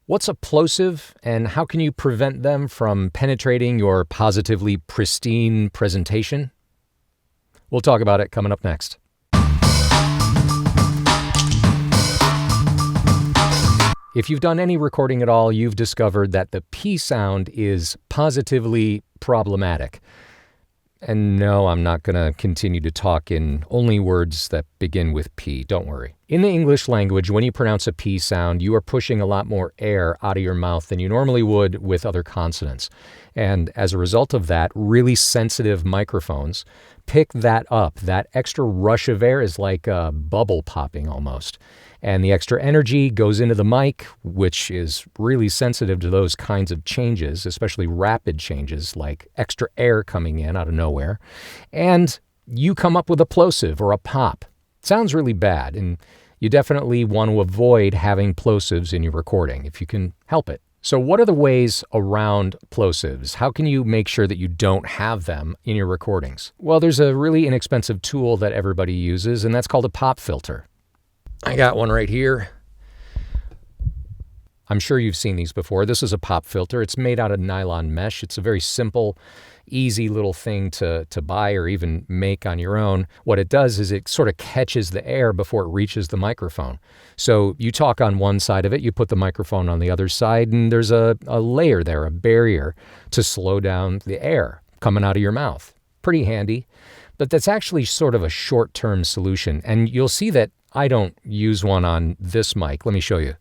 What's a plosive, and how can you prevent them from penetrating your positively pristine presentation? We'll talk about it coming up next. If you've done any recording at all, you've discovered that the P sound is positively problematic. And no, I'm not going to continue to talk in only words that begin with P. Don't worry. In the English language, when you pronounce a P sound, you are pushing a lot more air out of your mouth than you normally would with other consonants. And as a result of that, really sensitive microphones pick that up. That extra rush of air is like a bubble popping almost. And the extra energy goes into the mic, which is really sensitive to those kinds of changes, especially rapid changes like extra air coming in out of nowhere. And you come up with a plosive or a pop. It sounds really bad, and you definitely want to avoid having plosives in your recording if you can help it. So what are the ways around plosives? How can you make sure that you don't have them in your recordings? Well, there's a really inexpensive tool that everybody uses, and that's called a pop filter. I got one right here. I'm sure you've seen these before. This is a pop filter. It's made out of nylon mesh. It's a very simple, easy little thing to buy or even make on your own. What it does is it sort of catches the air before it reaches the microphone. So you talk on one side of it, you put the microphone on the other side, and there's a layer there, a barrier to slow down the air coming out of your mouth. Pretty handy. But that's actually sort of a short-term solution. And you'll see that I don't use one on this mic. Let me show you.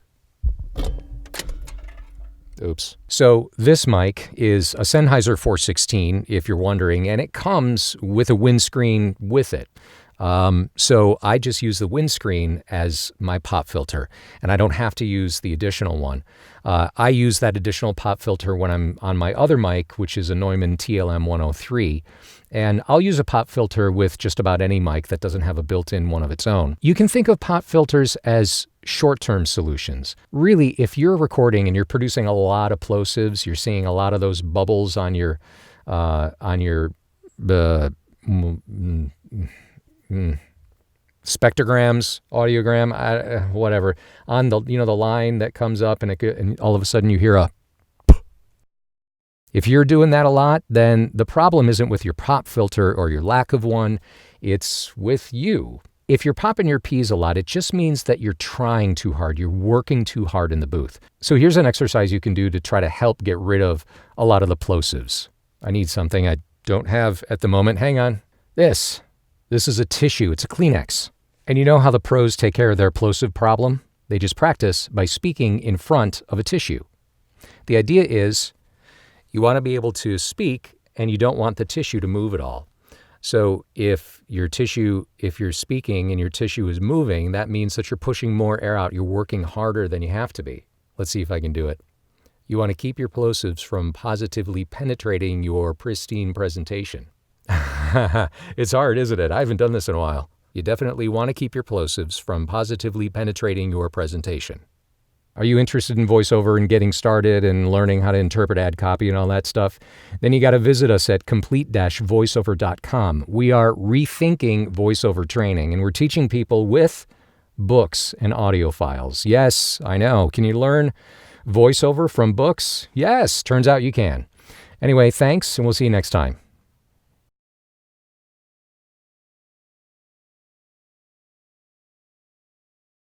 Oops. So this mic is a Sennheiser 416, if you're wondering, and it comes with a windscreen with it. So I just use the windscreen as my pop filter, and I don't have to use the additional one. I use that additional pop filter when I'm on my other mic, which is a Neumann TLM 103, and I'll use a pop filter with just about any mic that doesn't have a built-in one of its own. You can think of pop filters as short-term solutions. Really, if you're recording and you're producing a lot of plosives, you're seeing a lot of those bubbles on your spectrograms, audiogram, whatever, on the the line that comes up and all of a sudden you hear a. If you're doing that a lot, then the problem isn't with your pop filter or your lack of one, it's with you. If you're popping your P's a lot, it just means that you're trying too hard. You're working too hard in the booth. So here's an exercise you can do to try to help get rid of a lot of the plosives. I need something I don't have at the moment. Hang on. This is a tissue. It's a Kleenex. And you know how the pros take care of their plosive problem? They just practice by speaking in front of a tissue. The idea is you want to be able to speak and you don't want the tissue to move at all. So if you're speaking and your tissue is moving, that means that you're pushing more air out. You're working harder than you have to be. Let's see if I can do it. You want to keep your plosives from positively penetrating your pristine presentation. It's hard, isn't it? I haven't done this in a while. You definitely want to keep your plosives from positively penetrating your presentation. Are you interested in voiceover and getting started and learning how to interpret ad copy and all that stuff? Then you got to visit us at complete-voiceover.com. We are rethinking voiceover training, and we're teaching people with books and audio files. Yes, I know. Can you learn voiceover from books? Yes, turns out you can. Anyway, thanks, and we'll see you next time.